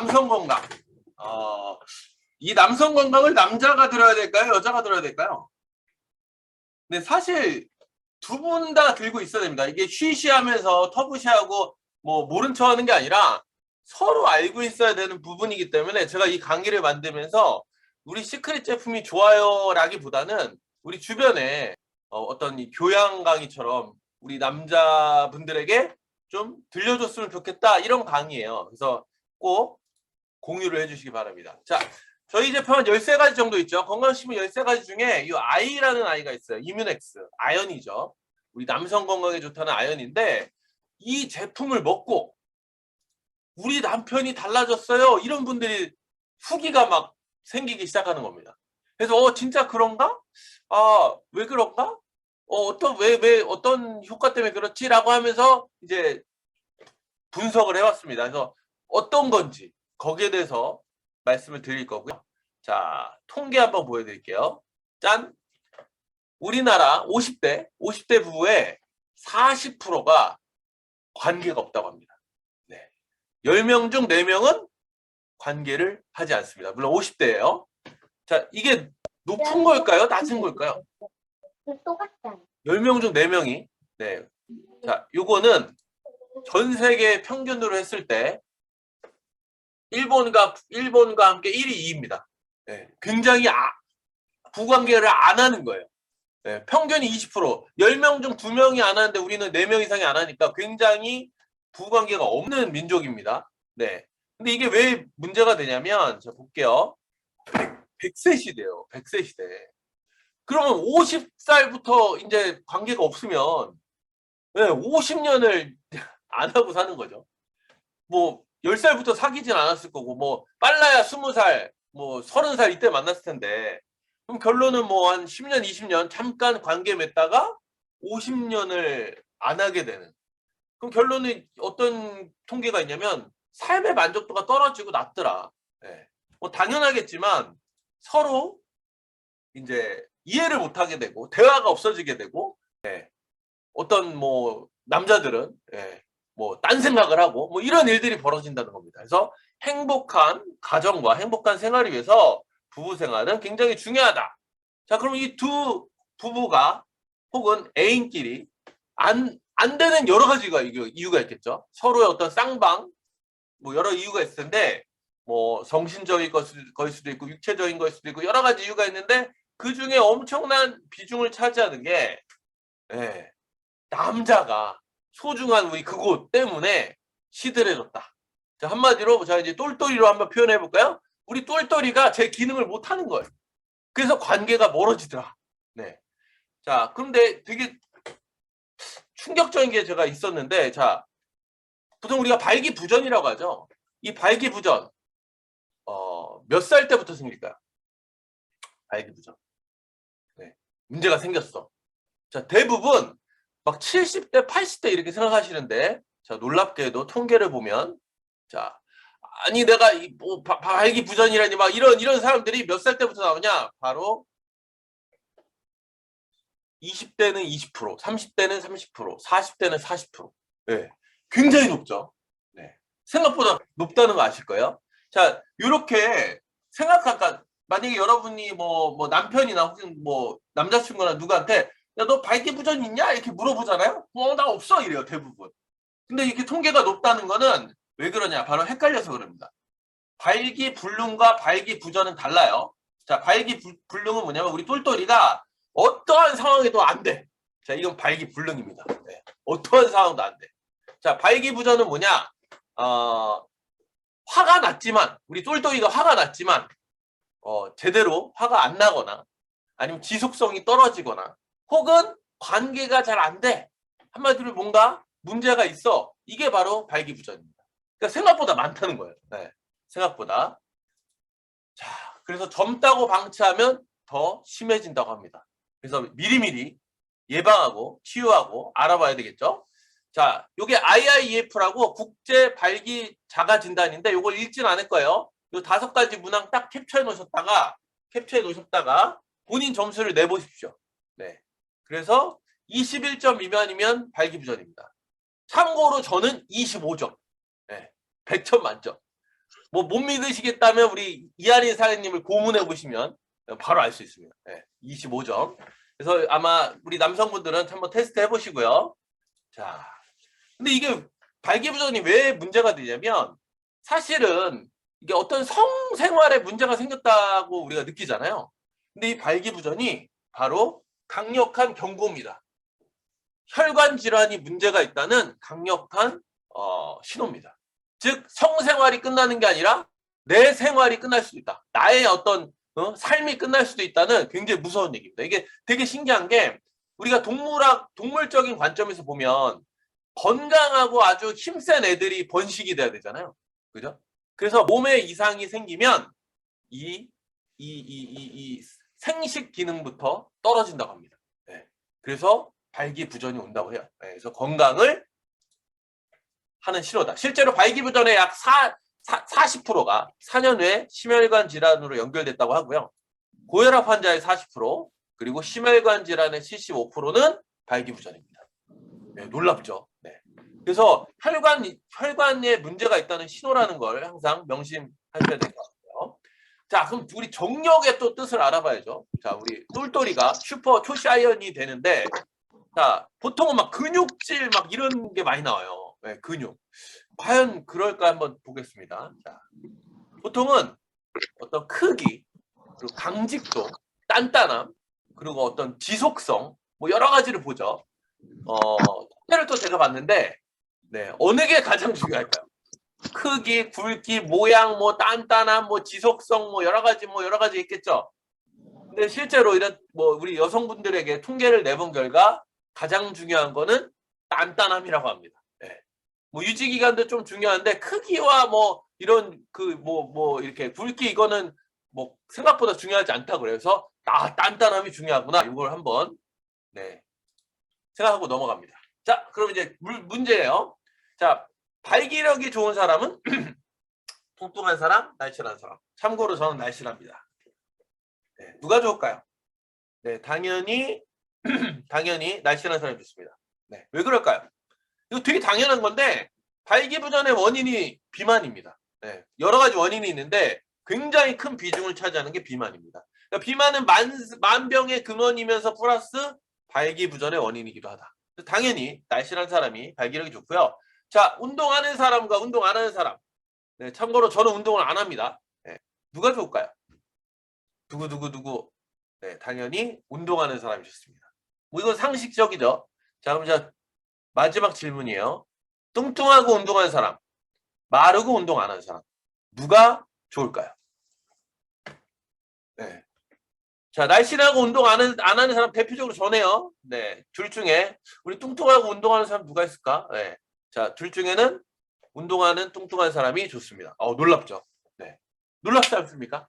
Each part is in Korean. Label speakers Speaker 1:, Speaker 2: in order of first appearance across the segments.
Speaker 1: 남성 건강. 이 남성 건강을 남자가 들어야 될까요? 여자가 들어야 될까요? 근데 사실 두 분 다 들고 있어야 됩니다. 이게 쉬쉬하면서 터부시하고 뭐 모른 척 하는 게 아니라 서로 알고 있어야 되는 부분이기 때문에 제가 이 강의를 만들면서 우리 시크릿 제품이 좋아요라기보다는 우리 주변에 어떤 이 교양 강의처럼 우리 남자분들에게 좀 들려줬으면 좋겠다 이런 강의예요. 그래서 꼭 공유를 해주시기 바랍니다. 자, 저희 제품은 13가지 정도 있죠. 건강식품 13가지 중에 이 아이라는 아이가 있어요. 이뮤넥스, 아연이죠. 우리 남성 건강에 좋다는 아연인데 이 제품을 먹고 우리 남편이 달라졌어요. 이런 분들이 후기가 막 생기기 시작하는 겁니다. 그래서 진짜 그런가? 왜 그런가? 왜 어떤 효과 때문에 그렇지라고 하면서 이제 분석을 해왔습니다. 그래서 어떤 건지 거기에 대해서 말씀을 드릴 거고요. 자, 통계 한번 보여드릴게요. 짠! 우리나라 50대 부부의 40%가 관계가 없다고 합니다. 네. 10명 중 4명은 관계를 하지 않습니다. 물론 50대예요. 자, 이게 높은 걸까요? 낮은 걸까요?
Speaker 2: 똑같잖아.
Speaker 1: 10명 중 4명이. 네. 자, 요거는 전 세계 평균으로 했을 때 일본과 함께 1위, 2위입니다. 네. 굉장히 부관계를 안 하는 거예요. 네. 평균이 20%. 10명 중 2명이 안 하는데 우리는 4명 이상이 안 하니까 굉장히 부관계가 없는 민족입니다. 네. 근데 이게 왜 문제가 되냐면, 자, 볼게요. 100세 시대요. 100세 시대. 그러면 50살부터 이제 관계가 없으면, 네, 50년을 안 하고 사는 거죠. 뭐, 10살부터 사귀진 않았을 거고, 뭐, 빨라야 20살, 뭐, 30살 이때 만났을 텐데, 그럼 결론은 뭐, 한 10년, 20년 잠깐 관계 맺다가 50년을 안 하게 되는. 그럼 결론은 어떤 통계가 있냐면, 삶의 만족도가 떨어지고 낮더라. 네. 뭐, 당연하겠지만, 서로 이제 이해를 못 하게 되고, 대화가 없어지게 되고, 네. 어떤 뭐, 남자들은, 네. 뭐, 딴 생각을 하고, 뭐, 이런 일들이 벌어진다는 겁니다. 그래서 행복한 가정과 행복한 생활을 위해서 부부 생활은 굉장히 중요하다. 자, 그럼 이 두 부부가 혹은 애인끼리 안 되는 여러 가지 이유가 있겠죠. 서로의 어떤 쌍방, 뭐, 여러 이유가 있을 텐데, 뭐, 성신적인 거일 수도 있고, 육체적인 거일 수도 있고, 여러 가지 이유가 있는데, 그 중에 엄청난 비중을 차지하는 게, 예, 남자가 소중한 우리 그곳 때문에 시들해졌다. 자, 한마디로 자 이제 똘똘이로 한번 표현해 볼까요? 우리 똘똘이가 제 기능을 못 하는 거예요. 그래서 관계가 멀어지더라. 네. 자, 그런데 되게 충격적인 게 제가 있었는데, 자, 보통 우리가 발기부전이라고 하죠. 이 발기부전, 몇 살 때부터 생길까요? 발기부전. 네. 문제가 생겼어. 자, 대부분 막 70대, 80대 이렇게 생각하시는데, 자, 놀랍게도 통계를 보면, 자, 아니 내가 뭐 발기부전이라니 막 이런 사람들이 몇 살 때부터 나오냐? 바로 20대는 20%, 30대는 30%, 40대는 40%. 네. 굉장히 높죠. 네. 생각보다 높다는 거 아실 거예요? 자, 이렇게 생각하니까 만약에 여러분이 뭐 남편이나 혹은 뭐 남자친구나 누구한테 야, 너 발기부전 있냐? 이렇게 물어보잖아요. 나 없어 이래요, 대부분. 근데 이렇게 통계가 높다는 거는 왜 그러냐? 바로 헷갈려서 그럽니다. 발기불능과 발기부전은 달라요. 자, 발기불능은 뭐냐면 우리 똘똘이가 어떠한 상황에도 안 돼. 자, 이건 발기불능입니다. 네. 어떠한 상황도 안 돼. 자, 발기부전은 뭐냐? 화가 났지만, 우리 똘똘이가 화가 났지만, 제대로 화가 안 나거나, 아니면 지속성이 떨어지거나, 혹은 관계가 잘 안 돼. 한마디로 뭔가 문제가 있어. 이게 바로 발기부전입니다. 그러니까 생각보다 많다는 거예요. 네. 생각보다. 자, 그래서 젊다고 방치하면 더 심해진다고 합니다. 그래서 미리미리 예방하고 치유하고 알아봐야 되겠죠. 자, 요게 IIEF라고 국제 발기 자가 진단인데 요걸 읽진 않을 거예요. 요 5가지 문항 딱 캡처해 놓으셨다가 본인 점수를 내보십시오. 네. 그래서 21점 미만이면 발기부전입니다. 참고로 저는 25점. 네. 100점 만점. 뭐 못 믿으시겠다면 우리 이한희 사장님을 고문해 보시면 바로 알 수 있습니다. 네, 25점. 그래서 아마 우리 남성분들은 한번 테스트 해보시고요. 자, 근데 이게 발기부전이 왜 문제가 되냐면 사실은 이게 어떤 성생활에 문제가 생겼다고 우리가 느끼잖아요. 근데 이 발기부전이 바로 강력한 경고입니다. 혈관 질환이 문제가 있다는 강력한 신호입니다. 즉 성생활이 끝나는 게 아니라 내 생활이 끝날 수도 있다. 나의 어떤 삶이 끝날 수도 있다는 굉장히 무서운 얘기입니다. 이게 되게 신기한 게 우리가 동물적인 관점에서 보면 건강하고 아주 힘센 애들이 번식이 돼야 되잖아요. 그죠? 그래서 몸에 이상이 생기면 이 생식 기능부터 떨어진다고 합니다. 네. 그래서 발기부전이 온다고 해요. 네. 그래서 건강을 하는 신호다. 실제로 발기부전의 약 40%가 4년 후에 심혈관 질환으로 연결됐다고 하고요. 고혈압 환자의 40%, 그리고 심혈관 질환의 75%는 발기부전입니다. 네, 놀랍죠. 네. 그래서 혈관에 문제가 있다는 신호라는 걸 항상 명심하셔야 될 것 같아요. 자, 그럼 우리 정력의 또 뜻을 알아봐야죠. 자, 우리 똘똘이가 슈퍼 초시아이언이 되는데, 자, 보통은 막 근육질 막 이런 게 많이 나와요. 네, 근육. 과연 그럴까 한번 보겠습니다. 자, 보통은 어떤 크기, 그리고 강직도, 단단함, 그리고 어떤 지속성, 뭐 여러 가지를 보죠. 통계를 또 제가 봤는데, 네, 어느 게 가장 중요할까요? 크기, 굵기, 모양, 뭐 단단함, 뭐 지속성, 뭐 여러 가지 있겠죠. 근데 실제로 이런 뭐 우리 여성분들에게 통계를 내본 결과 가장 중요한 거는 단단함이라고 합니다. 네. 뭐 유지 기간도 좀 중요한데 크기와 뭐 이런 그 뭐 이렇게 굵기 이거는 뭐 생각보다 중요하지 않다 그래서 단단함이 중요하구나. 이걸 한번 네, 생각하고 넘어갑니다. 자, 그럼 이제 문제예요. 자, 발기력이 좋은 사람은 뚱뚱한 사람, 날씬한 사람. 참고로 저는 날씬합니다. 네, 누가 좋을까요? 네, 당연히 날씬한 사람이 좋습니다. 네, 왜 그럴까요? 이거 되게 당연한 건데 발기부전의 원인이 비만입니다. 네, 여러 가지 원인이 있는데 굉장히 큰 비중을 차지하는 게 비만입니다. 그러니까 비만은 만병의 근원이면서 플러스 발기부전의 원인이기도 하다. 당연히 날씬한 사람이 발기력이 좋고요. 자, 운동하는 사람과 운동 안 하는 사람. 네, 참고로 저는 운동을 안 합니다. 네, 누가 좋을까요? 누구? 네, 당연히 운동하는 사람이 좋습니다. 뭐 이건 상식적이죠. 자, 그럼 자 마지막 질문이에요. 뚱뚱하고 운동하는 사람, 마르고 운동 안 하는 사람, 누가 좋을까요? 네. 자, 날씬하고 운동 안 하는 사람 대표적으로 저네요. 네, 둘 중에 우리 뚱뚱하고 운동하는 사람 누가 있을까? 네. 자, 둘 중에는 운동하는 뚱뚱한 사람이 좋습니다. 놀랍죠? 네. 놀랍지 않습니까?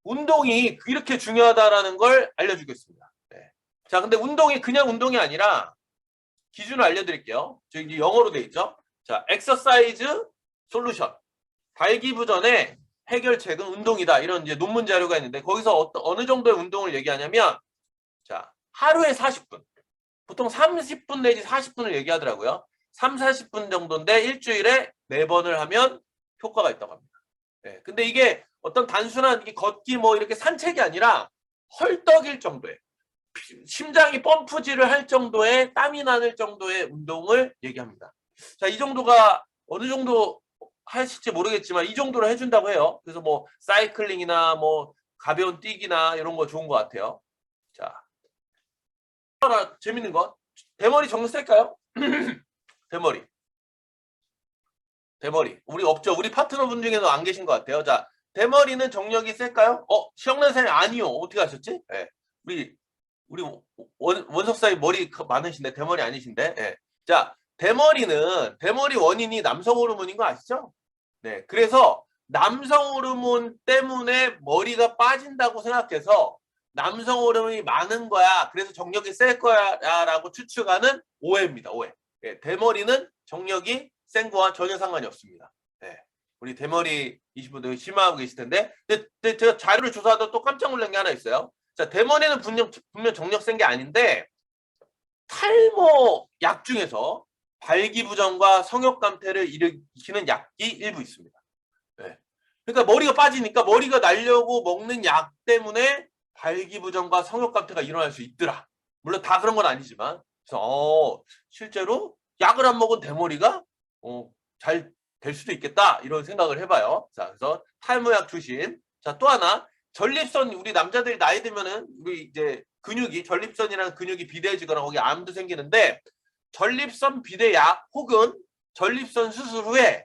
Speaker 1: 운동이 이렇게 중요하다라는 걸 알려주겠습니다. 네. 자, 근데 운동이 그냥 운동이 아니라 기준을 알려드릴게요. 저기 영어로 돼 있죠. 자, exercise solution. 발기부전의 해결책은 운동이다. 이런 이제 논문 자료가 있는데 거기서 어느 정도의 운동을 얘기하냐면, 자, 하루에 40분. 보통 30분 내지 40분을 얘기하더라고요. 3, 40분 정도인데 일주일에 4번을 하면 효과가 있다고 합니다. 네, 근데 이게 어떤 단순한 걷기 뭐 이렇게 산책이 아니라 헐떡일 정도의 심장이 펌프질을 할 정도의 땀이 나는 정도의 운동을 얘기합니다. 자, 이 정도가 어느 정도 하실지 모르겠지만 이 정도로 해준다고 해요. 그래서 뭐 사이클링이나 뭐 가벼운 뛰기나 이런 거 좋은 것 같아요. 자, 하나 재밌는 거 대머리 정리 쓸까요? 대머리 우리 없죠. 우리 파트너분 중에는 안 계신 것 같아요. 자, 대머리는 정력이 셀까요? 시영란 선생님 아니요. 어떻게 하셨지? 네. 우리 원석사님 머리 많으신데 대머리 아니신데. 네. 자, 대머리 원인이 남성 호르몬인 거 아시죠? 네. 그래서 남성 호르몬 때문에 머리가 빠진다고 생각해서 남성 호르몬이 많은 거야. 그래서 정력이 셀 거야라고 추측하는 오해입니다. 오해. 네. 대머리는 정력이 센 거와 전혀 상관이 없습니다. 네. 우리 대머리이신 분들 실망하고 계실 텐데. 근데 제가 자료를 조사하다 또 깜짝 놀란 게 하나 있어요. 자, 대머리는 분명 정력 센 게 아닌데 탈모 약 중에서 발기부전과 성욕 감퇴를 일으키는 약이 일부 있습니다. 네. 그러니까 머리가 빠지니까 머리가 날려고 먹는 약 때문에 발기부전과 성욕감퇴가 일어날 수 있더라. 물론 다 그런 건 아니지만. 그래서 실제로 약을 안 먹은 대머리가 잘 될 수도 있겠다 이런 생각을 해봐요. 자, 그래서 탈모약 조심. 자, 또 하나 전립선 우리 남자들이 나이 들면은 우리 이제 근육이 전립선이라는 근육이 비대해지거나 거기 암도 생기는데 전립선 비대약 혹은 전립선 수술 후에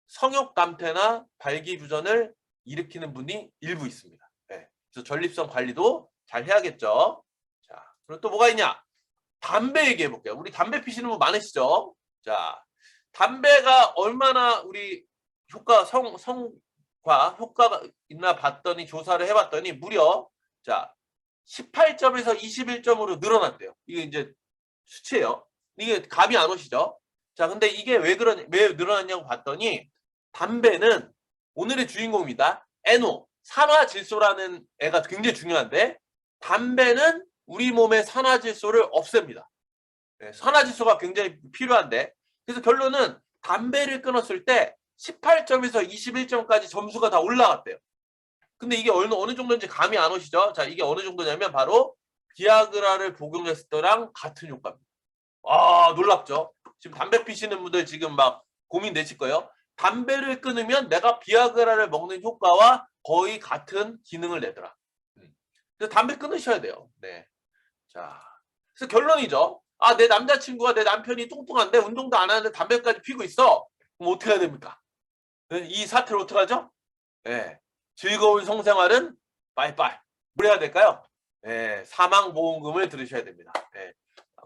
Speaker 1: 성욕 감퇴나 발기부전을 일으키는 분이 일부 있습니다. 네. 그래서 전립선 관리도 잘 해야겠죠. 자, 그리고 또 뭐가 있냐? 담배 얘기해 볼게요. 우리 담배 피시는 분 많으시죠? 자, 담배가 얼마나 우리 성과 효과가 있나 봤더니 조사를 해봤더니 무려 자 18점에서 21점으로 늘어났대요. 이게 이제 수치예요. 이게 감이 안 오시죠? 자, 근데 이게 왜 늘어났냐고 봤더니 담배는 오늘의 주인공입니다. NO, 산화질소라는 애가 굉장히 중요한데 담배는 우리 몸의 산화질소를 없앱니다. 네, 산화질소가 굉장히 필요한데 그래서 결론은 담배를 끊었을 때 18점에서 21점까지 점수가 다 올라갔대요. 근데 이게 어느 정도인지 감이 안 오시죠? 자, 이게 어느 정도냐면 바로 비아그라를 복용했을 때랑 같은 효과입니다. 아, 놀랍죠? 지금 담배 피시는 분들 지금 막 고민되실 거예요. 담배를 끊으면 내가 비아그라를 먹는 효과와 거의 같은 기능을 내더라. 그래서 담배 끊으셔야 돼요. 네. 자, 그래서 결론이죠. 아, 내 남자친구가 내 남편이 뚱뚱한데 운동도 안 하는데 담배까지 피고 있어. 그럼 어떻게 해야 됩니까? 이 사태를 어떻게 하죠? 네. 즐거운 성생활은 빠이빠이. 뭘 해야 될까요? 네. 사망보험금을 들으셔야 됩니다. 네.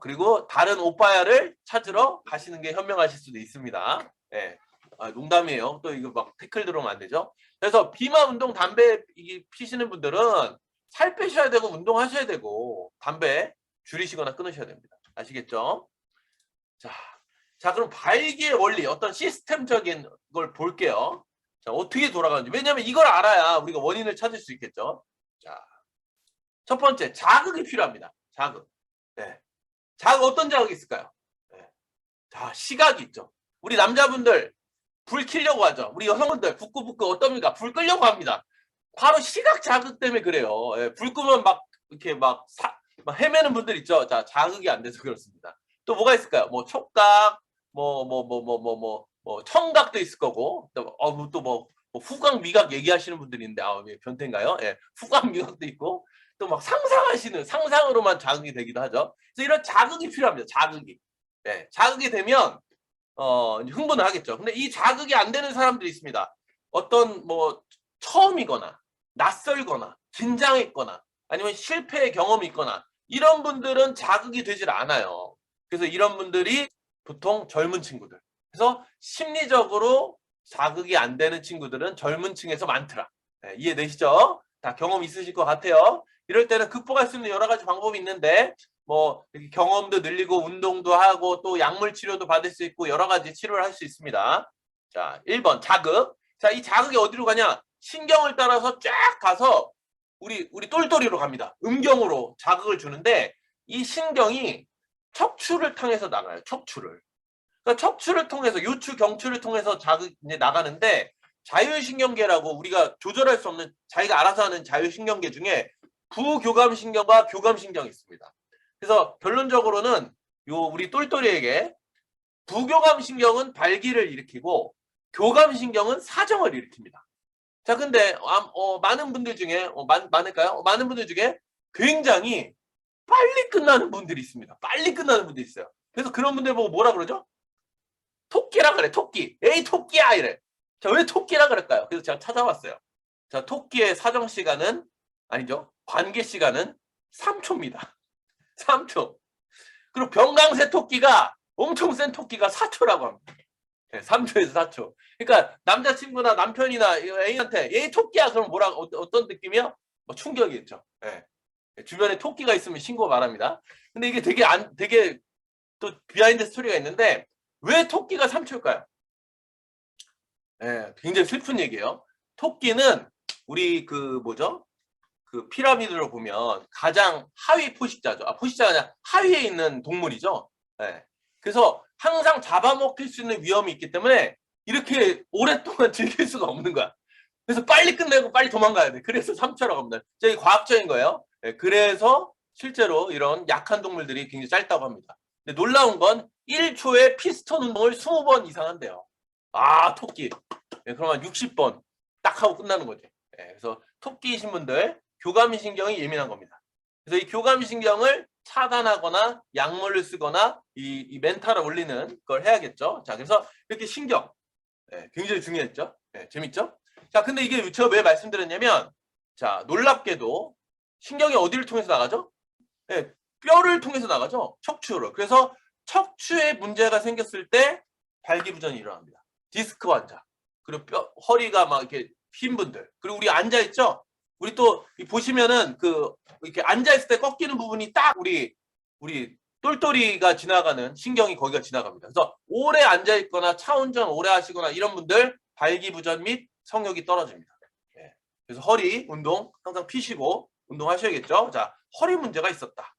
Speaker 1: 그리고 다른 오빠야를 찾으러 가시는 게 현명하실 수도 있습니다. 네. 아, 농담이에요. 또 이거 막 태클 들어오면 안 되죠. 그래서 비만 운동 담배 피시는 분들은 살 빼셔야 되고 운동하셔야 되고 담배 줄이시거나 끊으셔야 됩니다. 아시겠죠? 자, 그럼 발기의 원리 어떤 시스템적인 걸 볼게요. 자, 어떻게 돌아가는지. 왜냐하면 이걸 알아야 우리가 원인을 찾을 수 있겠죠. 자, 첫 번째 자극이 필요합니다. 자극. 네. 자극 어떤 자극이 있을까요? 네. 자, 시각이 있죠. 우리 남자분들 불 켜려고 하죠. 우리 여성분들 부끄부끄 어떻습니까? 불 끄려고 합니다. 바로 시각 자극 때문에 그래요. 예, 불 끄면 막 이렇게 막 헤매는 분들 있죠. 자, 자극이 안 돼서 그렇습니다. 또 뭐가 있을까요? 뭐 촉각, 뭐 청각도 있을 거고, 또 뭐 후각, 미각 얘기하시는 분들이 있는데, 변태인가요? 예, 후각, 미각도 있고, 또 막 상상으로만 자극이 되기도 하죠. 그래서 이런 자극이 필요합니다. 자극이. 예, 자극이 되면 흥분을 하겠죠. 근데 이 자극이 안 되는 사람들이 있습니다. 어떤 뭐 처음이거나 낯설거나 긴장했거나 아니면 실패의 경험이 있거나 이런 분들은 자극이 되질 않아요. 그래서 이런 분들이 보통 젊은 친구들. 그래서 심리적으로 자극이 안 되는 친구들은 젊은 층에서 많더라. 네, 이해되시죠? 다 경험 있으실 것 같아요. 이럴 때는 극복할 수 있는 여러 가지 방법이 있는데 뭐 경험도 늘리고 운동도 하고 또 약물 치료도 받을 수 있고 여러 가지 치료를 할 수 있습니다. 자, 1번 자극. 자, 이 자극이 어디로 가냐? 신경을 따라서 쫙 가서 우리 똘똘이로 갑니다. 음경으로 자극을 주는데 이 신경이 척추를 통해서 나가요. 척추를. 그러니까 척추를 통해서 요추 경추를 통해서 자극이 나가는데 자율신경계라고 우리가 조절할 수 없는 자기가 알아서 하는 자율신경계 중에 부교감신경과 교감신경이 있습니다. 그래서 결론적으로는 우리 똘똘이에게 부교감신경은 발기를 일으키고 교감신경은 사정을 일으킵니다. 자, 근데 많은 분들 중에 많을까요? 많은 분들 중에 굉장히 빨리 끝나는 분들이 있습니다. 빨리 끝나는 분들이 있어요. 그래서 그런 분들 보고 뭐라 그러죠? 토끼라 그래. 토끼. 에이 토끼야 이래. 자, 왜 토끼라 그럴까요? 그래서 제가 찾아봤어요. 자, 토끼의 사정 시간은 아니죠. 관계 시간은 3초입니다. 3초. 그리고 병강세 토끼가 엄청 센 토끼가 4초라고 합니다. 네, 3초에서 4초. 그러니까 남자친구나 남편이나 애인한테 얘 토끼야 그럼 어떤 느낌이야? 뭐 충격이겠죠. 네. 주변에 토끼가 있으면 신고 바랍니다. 근데 이게 되게 또 비하인드 스토리가 있는데 왜 토끼가 3초일까요? 네, 굉장히 슬픈 얘기예요. 토끼는 우리 그 피라미드로 보면 가장 하위 포식자죠. 포식자가 아니라 하위에 있는 동물이죠. 네. 그래서 항상 잡아먹힐 수 있는 위험이 있기 때문에 이렇게 오랫동안 즐길 수가 없는 거야. 그래서 빨리 끝내고 빨리 도망가야 돼. 그래서 3초라고 합니다. 이게 과학적인 거예요. 네, 그래서 실제로 이런 약한 동물들이 굉장히 짧다고 합니다. 근데 놀라운 건 1초에 피스톤 운동을 20번 이상 한대요. 아, 토끼. 네, 그러면 60번 딱 하고 끝나는 거죠. 네, 그래서 토끼이신 분들 교감신경이 예민한 겁니다. 그래서 이 교감신경을 차단하거나 약물을 쓰거나 이 멘탈을 올리는 걸 해야겠죠. 자, 그래서 이렇게 신경 굉장히 중요했죠. 재밌죠? 자, 근데 이게 제가 왜 말씀드렸냐면, 자, 놀랍게도 신경이 어디를 통해서 나가죠? 뼈를 통해서 나가죠. 척추로. 그래서 척추에 문제가 생겼을 때 발기부전이 일어납니다. 디스크 환자, 그리고 허리가 막 이렇게 흰 분들, 그리고 우리 앉아 있죠. 우리 또 보시면은 이렇게 앉아 있을 때 꺾이는 부분이 딱 우리 똘똘이가 지나가는 신경이 거기가 지나갑니다. 그래서 오래 앉아 있거나 차 운전 오래 하시거나 이런 분들 발기부전 및 성욕이 떨어집니다. 그래서 허리 운동 항상 피시고 운동하셔야겠죠. 자, 허리 문제가 있었다.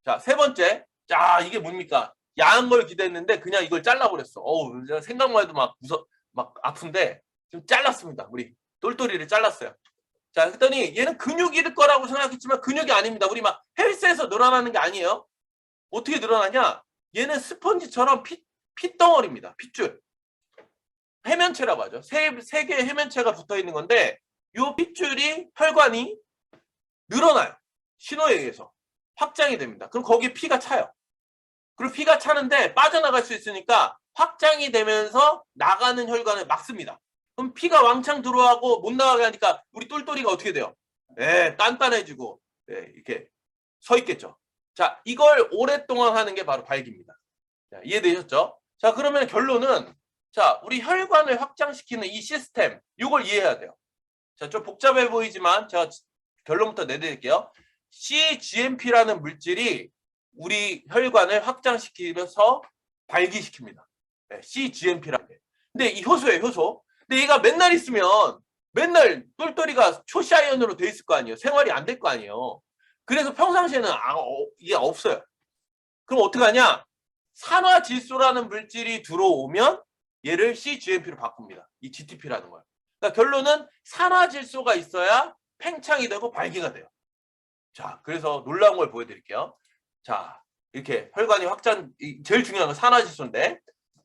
Speaker 1: 자, 세 번째. 자, 이게 뭡니까? 야한 걸 기대했는데 그냥 이걸 잘라버렸어. 어우, 생각만 해도 막 아픈데 지금 잘랐습니다. 우리 똘똘이를 잘랐어요. 자, 그랬더니 얘는 근육일 거라고 생각했지만 근육이 아닙니다. 우리 막 헬스에서 늘어나는 게 아니에요. 어떻게 늘어나냐? 얘는 스펀지처럼 핏덩어리입니다. 핏줄. 해면체라고 하죠. 세 개의 해면체가 붙어 있는 건데 이 핏줄이 혈관이 늘어나요. 신호에 의해서 확장이 됩니다. 그럼 거기에 피가 차요. 그리고 피가 차는데 빠져나갈 수 있으니까 확장이 되면서 나가는 혈관을 막습니다. 그럼 피가 왕창 들어가고 못 나가게 하니까 우리 똘똘이가 어떻게 돼요? 단단해지고 이렇게 서 있겠죠. 자, 이걸 오랫동안 하는 게 바로 발기입니다. 자, 이해되셨죠? 자, 그러면 결론은 자, 우리 혈관을 확장시키는 이 시스템, 이걸 이해해야 돼요. 자, 좀 복잡해 보이지만 제가 결론부터 내드릴게요. CGMP라는 물질이 우리 혈관을 확장시키면서 발기시킵니다. CGMP라는 게. 근데 이 효소예요, 효소. 근데 얘가 맨날 있으면 맨날 똘똘이가 초시아연으로 돼 있을 거 아니에요. 생활이 안 될 거 아니에요. 그래서 평상시에는 이게 없어요. 그럼 어떻게 하냐? 산화질소라는 물질이 들어오면 얘를 CGMP로 바꿉니다. 이 GTP라는 거예요. 그러니까 결론은 산화질소가 있어야 팽창이 되고 발기가 돼요. 자, 그래서 놀라운 걸 보여드릴게요. 자, 이렇게 혈관이 확장, 제일 중요한 건 산화질소인데,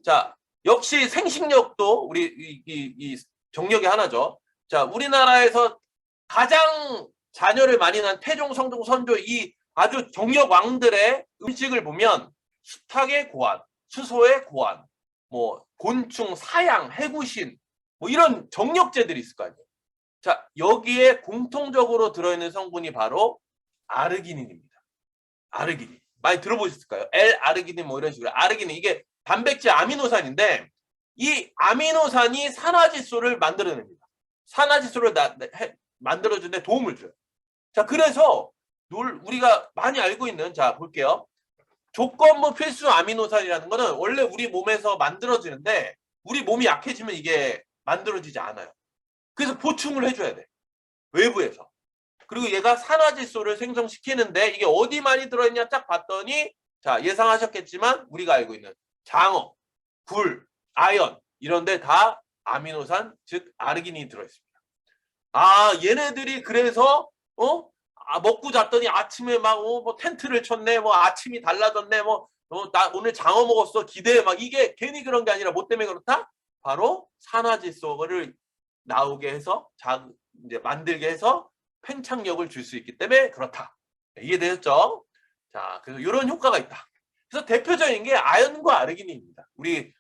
Speaker 1: 자, 역시 생식력도 우리 이 정력의 하나죠. 자, 우리나라에서 가장 자녀를 많이 낳은 태종, 성종, 선조 이 아주 정력 왕들의 음식을 보면 수탉의 고안, 수소의 고안, 뭐 곤충, 사양, 해구신 뭐 이런 정력제들이 있을 거 아니에요. 자, 여기에 공통적으로 들어있는 성분이 바로 아르기닌입니다. 아르기닌. 많이 들어보셨을까요? L-아르기닌 뭐 이런 식으로. 아르기닌 이게 단백질 아미노산인데 이 아미노산이 산화질소를 만들어냅니다. 산화질소를 만들어주는데 도움을 줘요. 자, 그래서 우리가 많이 알고 있는, 자, 볼게요. 조건부 필수 아미노산이라는 거는 원래 우리 몸에서 만들어지는데 우리 몸이 약해지면 이게 만들어지지 않아요. 그래서 보충을 해줘야 돼. 외부에서. 그리고 얘가 산화질소를 생성시키는데 이게 어디 많이 들어있냐 딱 봤더니 자, 예상하셨겠지만 우리가 알고 있는 장어, 굴, 아연 이런 데 다 아미노산, 즉 아르기닌이 들어있습니다. 아, 얘네들이 그래서 먹고 잤더니 아침에 막 뭐 텐트를 쳤네, 뭐 아침이 달라졌네, 나 오늘 장어 먹었어 기대해, 막 이게 괜히 그런 게 아니라 뭐 때문에 그렇다? 바로 산화질소를 나오게 해서 이제 만들게 해서 팽창력을 줄 수 있기 때문에 그렇다. 이해되셨죠? 자, 그래서 이런 효과가 있다. 그래서 대표적인 게 아연과 아르기닌입니다. 우리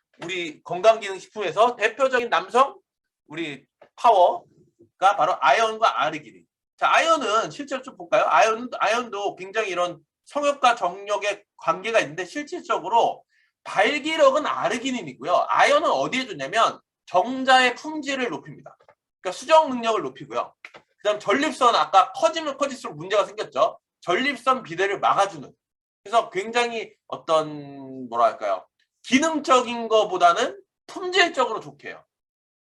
Speaker 1: 건강기능식품에서 대표적인 남성 우리 파워가 바로 아연과 아르기닌. 자, 아연은 실제로 좀 볼까요? 아연도 굉장히 이런 성욕과 정력의 관계가 있는데 실질적으로 발기력은 아르기닌이고요. 아연은 어디에 좋냐면 정자의 품질을 높입니다. 그러니까 수정 능력을 높이고요. 그다음 전립선 아까 커지면 커질수록 문제가 생겼죠. 전립선 비대를 막아주는. 그래서 굉장히 어떤 뭐랄까요? 기능적인 거보다는 품질적으로 좋게 해요.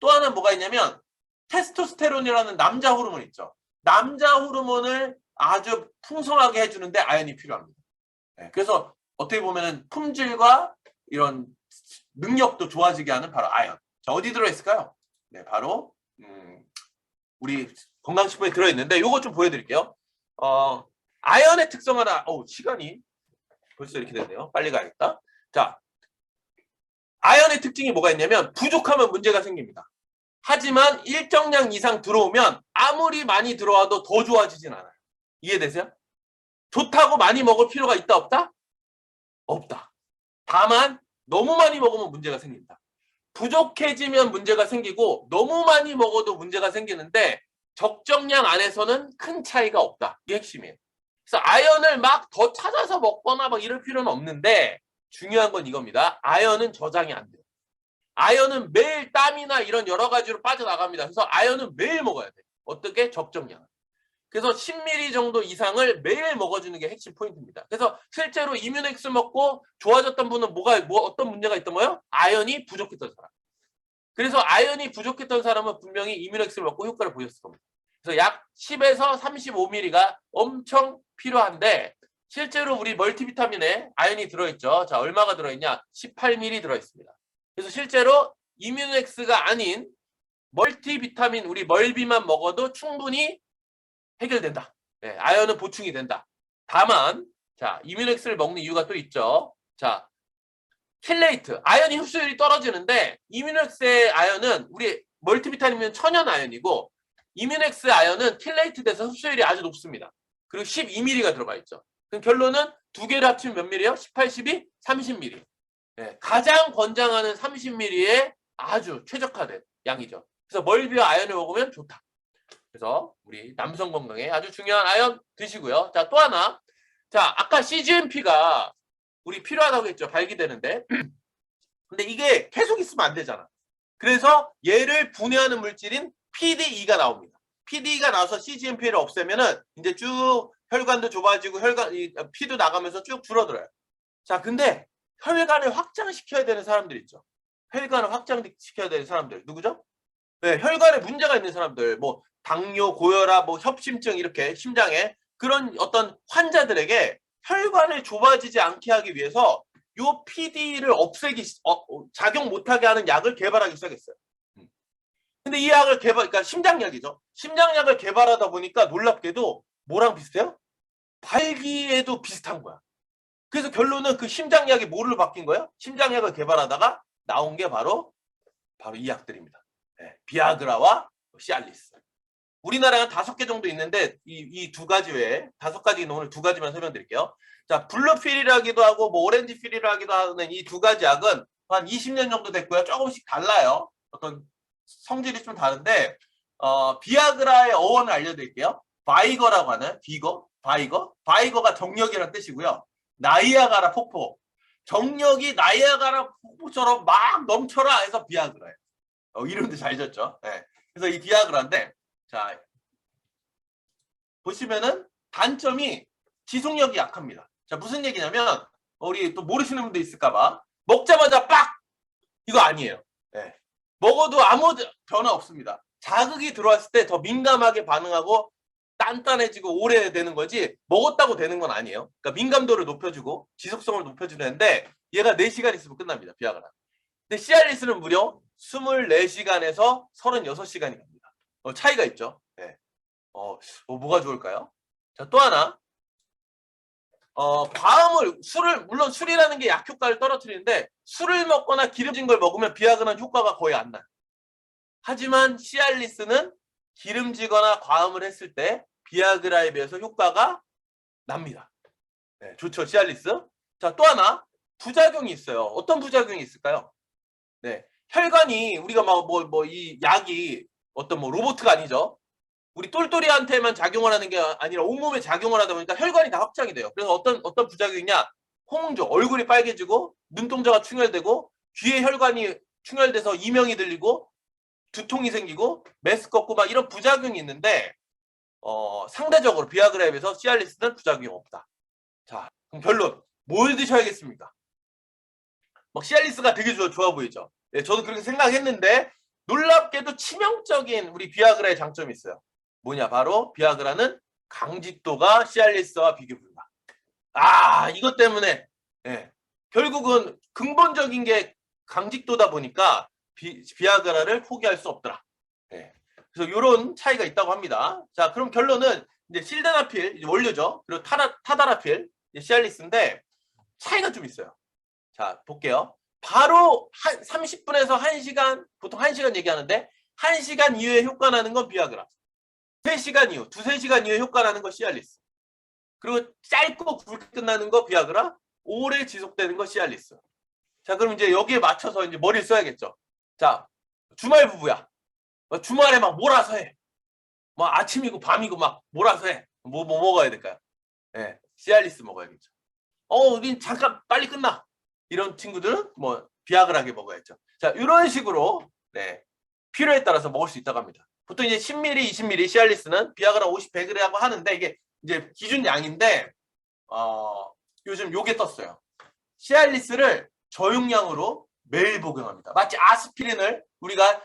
Speaker 1: 또 하나 뭐가 있냐면 테스토스테론이라는 남자 호르몬 있죠. 남자 호르몬을 아주 풍성하게 해주는데 아연이 필요합니다. 그래서 어떻게 보면 품질과 이런 능력도 좋아지게 하는 바로 아연. 자, 어디 들어있을까요? 네, 바로 우리 건강식품에 들어있는데 요거 좀 보여드릴게요. 아연의 특성 하나. 시간이 벌써 이렇게 됐네요. 빨리 가야겠다. 자, 아연의 특징이 뭐가 있냐면 부족하면 문제가 생깁니다. 하지만 일정량 이상 들어오면 아무리 많이 들어와도 더 좋아지진 않아요. 이해되세요? 좋다고 많이 먹을 필요가 있다 없다? 없다. 다만 너무 많이 먹으면 문제가 생긴다. 부족해지면 문제가 생기고 너무 많이 먹어도 문제가 생기는데 적정량 안에서는 큰 차이가 없다. 이게 핵심이에요. 그래서 아연을 막 더 찾아서 먹거나 막 이럴 필요는 없는데 중요한 건 이겁니다. 아연은 저장이 안 돼요. 아연은 매일 땀이나 이런 여러 가지로 빠져나갑니다. 그래서 아연은 매일 먹어야 돼요. 어떻게? 적정량. 그래서 10ml 정도 이상을 매일 먹어주는 게 핵심 포인트입니다. 그래서 실제로 이뮤넥스 먹고 좋아졌던 분은 어떤 문제가 있던 거예요? 아연이 부족했던 사람. 그래서 아연이 부족했던 사람은 분명히 이뮤넥스를 먹고 효과를 보셨을 겁니다. 그래서 약 10에서 35ml가 엄청 필요한데 실제로 우리 멀티비타민에 아연이 들어있죠. 자, 얼마가 들어있냐? 18ml 들어있습니다. 그래서 실제로 이뮤넥스가 아닌 멀티비타민, 우리 멀비만 먹어도 충분히 해결된다. 네, 아연은 보충이 된다. 다만, 자, 이뮤넥스를 먹는 이유가 또 있죠. 자, 킬레이트, 아연이 흡수율이 떨어지는데 이뮤넥스의 아연은 우리 멀티비타민은 천연 아연이고 이뮤넥스 아연은 킬레이트 돼서 흡수율이 아주 높습니다. 그리고 12ml가 들어가 있죠. 그럼 결론은 두 개를 합치면 몇 ml요? 18, 12, 30ml. 네, 가장 권장하는 30ml의 아주 최적화된 양이죠. 그래서 멀비와 아연을 먹으면 좋다. 그래서 우리 남성 건강에 아주 중요한 아연 드시고요. 자, 또 하나. 자, 아까 CGMP가 우리 필요하다고 했죠. 발기되는데. 근데 이게 계속 있으면 안 되잖아. 그래서 얘를 분해하는 물질인 PDE가 나옵니다. PDE가 나와서 CGMP를 없애면은 이제 쭉 혈관도 좁아지고 피도 나가면서 쭉 줄어들어요. 자, 근데 혈관을 확장시켜야 되는 사람들 있죠. 혈관을 확장시켜야 되는 사람들. 누구죠? 네, 혈관에 문제가 있는 사람들. 뭐 당뇨, 고혈압, 뭐 협심증 이렇게 심장에 그런 어떤 환자들에게 혈관을 좁아지지 않게 하기 위해서 요 PD를 없애기 작용 못하게 하는 약을 개발하기 시작했어요. 근데 이 약을 그러니까 심장약이죠. 심장약을 개발하다 보니까 놀랍게도 뭐랑 비슷해요? 발기에도 비슷한 거야. 그래서 결론은 그 심장약이 뭐로 바뀐 거예요? 심장약을 개발하다가 나온 게 바로 이 약들입니다. 네, 비아그라와 시알리스. 우리나라는 5개 정도 있는데 이 두 가지 외에 5가지는 오늘 2가지만 설명드릴게요. 자, 블루필이라기도 하고 뭐 오렌지필이라기도 하는 이 2가지 약은 한 20년 정도 됐고요. 조금씩 달라요. 어떤 성질이 좀 다른데 비아그라의 어원을 알려드릴게요. 바이거라고 하는 바이거가 정력이라는 뜻이고요. 나이아가라 폭포. 정력이 나이아가라 폭포처럼 막 넘쳐라 해서 비아그라예요. 이름도 잘 졌죠. 네. 그래서 이 비아그라인데 자, 보시면은 단점이 지속력이 약합니다. 자, 무슨 얘기냐면 우리 또 모르시는 분도 있을까봐 먹자마자 빡! 이거 아니에요. 네. 먹어도 아무 변화 없습니다. 자극이 들어왔을 때 더 민감하게 반응하고 단단해지고 오래 되는 거지 먹었다고 되는 건 아니에요. 그러니까 민감도를 높여주고 지속성을 높여주는데 얘가 4시간 있으면 끝납니다. 비아그라. 근데 시알리스는 무려 24시간에서 36시간이 갑니다. 차이가 있죠. 네. 뭐가 좋을까요? 자, 또 하나. 물론 술이라는 게 약 효과를 떨어뜨리는데 술을 먹거나 기름진 걸 먹으면 비아그라는 효과가 거의 안 나요. 하지만 시알리스는 기름지거나 과음을 했을 때 비아그라에 비해서 효과가 납니다. 네, 좋죠, 시알리스. 자, 또 하나 부작용이 있어요. 어떤 부작용이 있을까요? 네, 혈관이 우리가 이 약이 어떤 로보트가 아니죠. 우리 똘똘이한테만 작용을 하는 게 아니라 온몸에 작용을 하다 보니까 혈관이 다 확장이 돼요. 그래서 어떤 부작용이냐? 홍조, 얼굴이 빨개지고 눈동자가 충혈되고 귀에 혈관이 충혈돼서 이명이 들리고 두통이 생기고 메스껍고 막 이런 부작용이 있는데 상대적으로 비아그라에 비해서 시알리스는 부작용이 없다. 자, 그럼 결론. 뭘 드셔야겠습니까? 시알리스가 되게 좋아 보이죠? 네, 저도 그렇게 생각했는데 놀랍게도 치명적인 우리 비아그라의 장점이 있어요. 뭐냐? 바로 비아그라는 강직도가 시알리스와 비교 불가. 이것 때문에 결국은 근본적인 게 강직도다 보니까 비아그라를 포기할 수 없더라. 그래서 이런 차이가 있다고 합니다. 자, 그럼 결론은 이제 실데나필 이제 원료죠. 그리고 타다라필, 시알리스인데 차이가 좀 있어요. 자, 볼게요. 바로 30분에서 1시간, 보통 1시간 얘기하는데 1시간 이후에 효과 나는 건 비아그라. 3시간 이후, 2~3시간 이후에 효과 나는 건 시알리스. 그리고 짧고 굵게 끝나는 거 비아그라, 오래 지속되는 거 시알리스. 자, 그럼 이제 여기에 맞춰서 이제 머리를 써야겠죠. 자, 주말 부부야. 주말에 막 몰아서 해. 막 아침이고 밤이고 막 몰아서 해. 뭐 먹어야 될까요? 네, 시알리스 먹어야겠죠. 우린 잠깐 빨리 끝나. 이런 친구들은 뭐 비아그라게 먹어야죠. 자, 이런 식으로 네, 필요에 따라서 먹을 수 있다고 합니다. 보통 이제 10ml, 20ml 시알리스는 비아그라 50, 100이라고 하는데 이게 이제 기준 양인데 요즘 요게 떴어요. 시알리스를 저용량으로 매일 복용합니다. 마치 아스피린을 우리가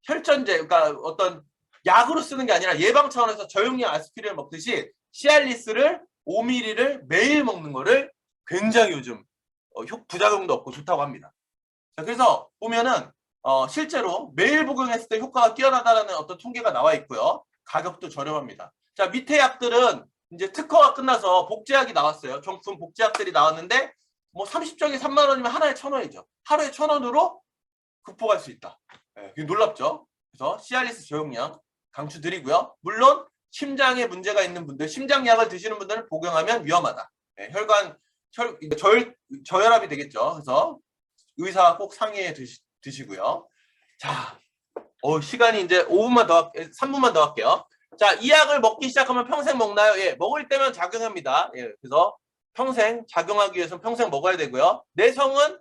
Speaker 1: 혈전제, 그러니까 어떤 약으로 쓰는 게 아니라 예방 차원에서 저용량 아스피린을 먹듯이 시알리스를 5ml를 매일 먹는 거를 굉장히 요즘 부작용도 없고 좋다고 합니다. 자, 그래서 보면은 실제로 매일 복용했을 때 효과가 뛰어나다라는 어떤 통계가 나와 있고요. 가격도 저렴합니다. 자, 밑에 약들은 이제 특허가 끝나서 복제약이 나왔어요. 정품 복제약들이 나왔는데 뭐 30정에 3만 원이면 하나에 1,000원이죠. 하루에 1,000원으로 극복할 수 있다. 네, 놀랍죠? 그래서 시알리스 저용량 강추드리고요. 물론 심장에 문제가 있는 분들, 심장약을 드시는 분들은 복용하면 위험하다. 네, 저혈압이 되겠죠. 그래서 의사와 꼭 상의해 드시고요. 자, 시간이 이제 3분만 더 할게요. 자, 이 약을 먹기 시작하면 평생 먹나요? 예, 먹을 때면 작용합니다. 예, 그래서 평생 작용하기 위해서는 평생 먹어야 되고요. 내성은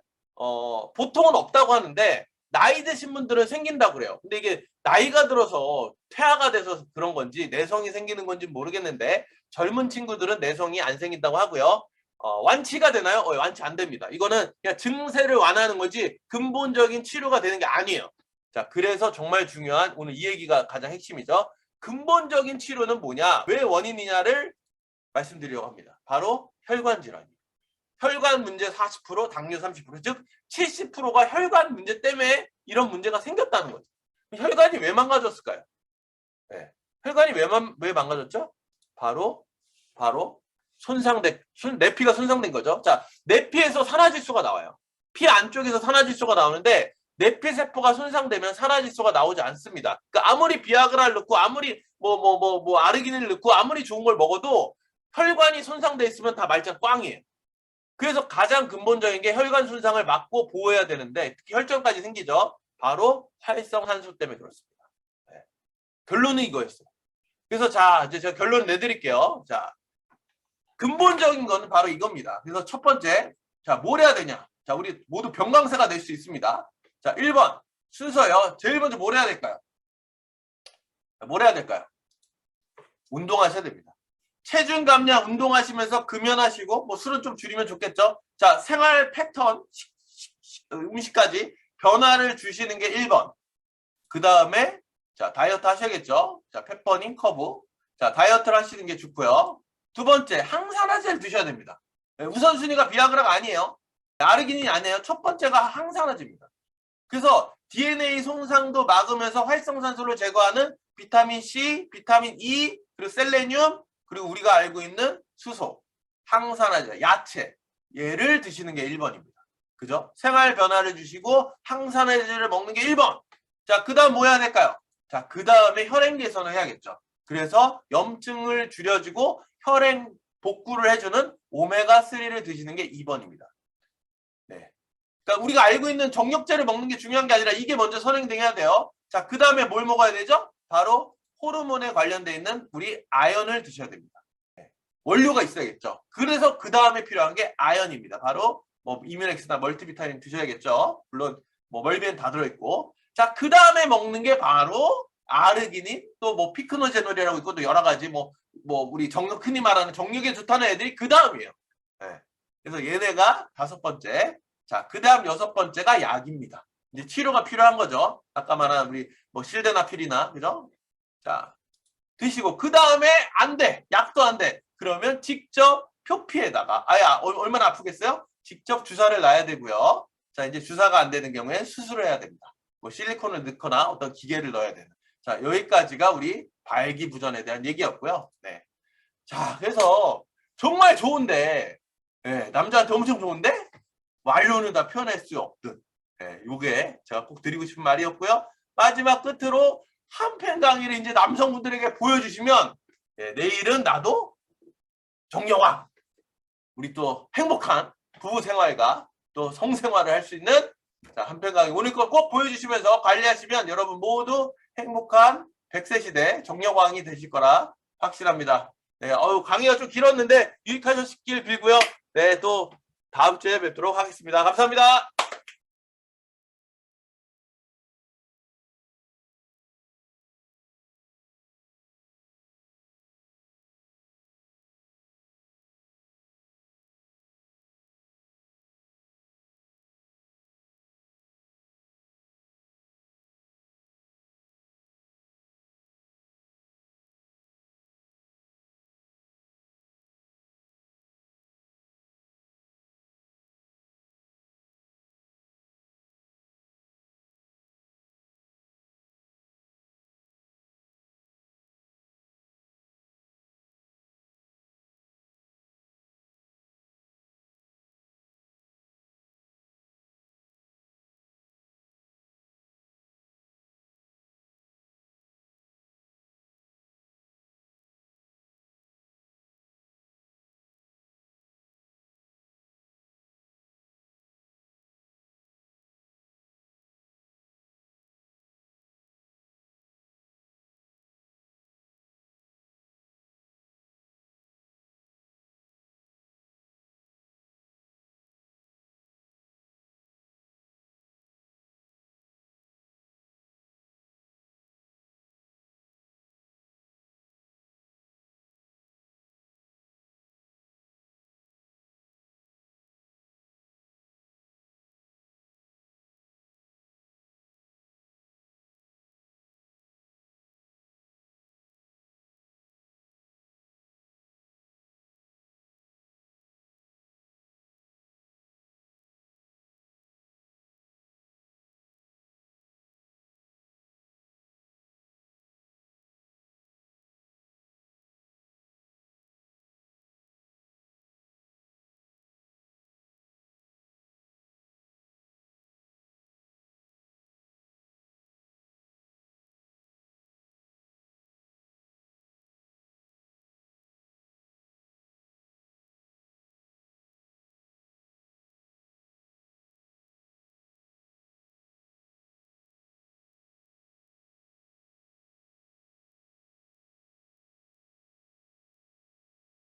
Speaker 1: 보통은 없다고 하는데 나이 드신 분들은 생긴다고 그래요. 근데 이게 나이가 들어서 퇴화가 돼서 그런 건지 내성이 생기는 건지 모르겠는데 젊은 친구들은 내성이 안 생긴다고 하고요. 완치가 되나요? 완치 안 됩니다. 이거는 그냥 증세를 완화하는 거지 근본적인 치료가 되는 게 아니에요. 자, 그래서 정말 중요한 오늘 이 얘기가 가장 핵심이죠. 근본적인 치료는 뭐냐? 왜 원인이냐를 말씀드리려고 합니다. 바로 혈관 질환이에요. 혈관 문제 40%, 당뇨 30%, 즉 70%가 혈관 문제 때문에 이런 문제가 생겼다는 거죠. 혈관이 왜 망가졌을까요? 네. 혈관이 왜 망가졌죠? 바로 내피가 손상된 거죠. 자, 내피에서 산화질소가 나와요. 피 안쪽에서 산화질소가 나오는데 내피 세포가 손상되면 산화질소가 나오지 않습니다. 그러니까 아무리 비아그라를 넣고 아무리 아르기닌을 넣고 아무리 좋은 걸 먹어도 혈관이 손상돼 있으면 다 말짱 꽝이에요. 그래서 가장 근본적인 게 혈관 손상을 막고 보호해야 되는데 특히 혈전까지 생기죠. 바로 활성산소 때문에 그렇습니다. 네. 결론은 이거였어요. 그래서 자, 이제 제가 결론 내드릴게요. 자, 근본적인 건 바로 이겁니다. 그래서 첫 번째, 자, 뭘 해야 되냐? 자, 우리 모두 병강세가 될 수 있습니다. 자, 1번 순서요. 제일 먼저 뭘 해야 될까요? 뭘 해야 될까요? 운동하셔야 됩니다. 체중 감량 운동하시면서 금연하시고 뭐 술은 좀 줄이면 좋겠죠. 자, 생활 패턴 음식까지 변화를 주시는 게 1번. 그 다음에 자, 다이어트 하셔야겠죠. 자, 페퍼닌 커브. 자, 다이어트를 하시는 게 좋고요. 두 번째, 항산화제를 드셔야 됩니다. 우선순위가 비아그라가 아니에요. 아르기닌이 아니에요. 첫 번째가 항산화제입니다. 그래서 DNA 손상도 막으면서 활성산소를 제거하는 비타민 C, 비타민 E, 그리고 셀레늄, 그리고 우리가 알고 있는 수소, 항산화제, 야채, 얘를 드시는 게 1번입니다. 그죠? 생활 변화를 주시고 항산화제를 먹는 게 1번. 자, 그 다음 뭐 해야 될까요? 자, 그 다음에 혈행 개선을 해야겠죠. 그래서 염증을 줄여주고 혈행 복구를 해주는 오메가3를 드시는 게 2번입니다. 네. 그러니까 우리가 알고 있는 정력제를 먹는 게 중요한 게 아니라 이게 먼저 선행돼야 돼요. 자, 그 다음에 뭘 먹어야 되죠? 바로 호르몬에 관련되어 있는 우리 아연을 드셔야 됩니다. 네. 원료가 있어야겠죠. 그래서 그 다음에 필요한 게 아연입니다. 바로 뭐 이뮤넥스나 멀티비타민 드셔야겠죠. 물론 뭐 멀비엔 다 들어있고. 자, 그 다음에 먹는 게 바로 아르기닌, 또 뭐 피크노제놀이라고 있고 또 여러 가지 뭐 우리 정력 흔히 말하는 정력에 좋다는 애들이 그 다음이에요. 네. 그래서 얘네가 5번째. 자, 그 다음 6번째가 약입니다. 이제 치료가 필요한 거죠. 아까 말한 우리 뭐 실데나필이나 그죠? 자, 드시고 그 다음에 안 돼. 약도 안 돼. 그러면 직접 표피에다가 얼마나 아프겠어요? 직접 주사를 놔야 되고요. 자, 이제 주사가 안 되는 경우에 수술을 해야 됩니다. 뭐 실리콘을 넣거나 어떤 기계를 넣어야 되는. 자, 여기까지가 우리 발기부전에 대한 얘기였고요. 네. 자, 그래서 정말 좋은데, 예, 남자한테 엄청 좋은데, 말로는 다 표현할 수 없든, 예, 요게 제가 꼭 드리고 싶은 말이었고요. 마지막 끝으로 한 편 강의를 이제 남성분들에게 보여주시면, 예, 내일은 나도 정영화, 우리 또 행복한 부부 생활과 또 성생활을 할 수 있는 자, 한편 강의 오늘 거 꼭 보여주시면서 관리하시면 여러분 모두 행복한 100세 시대 정영왕이 되실 거라 확실합니다. 네, 강의가 좀 길었는데 유익하셨길 빌고요. 네, 또 다음 주에 뵙도록 하겠습니다. 감사합니다.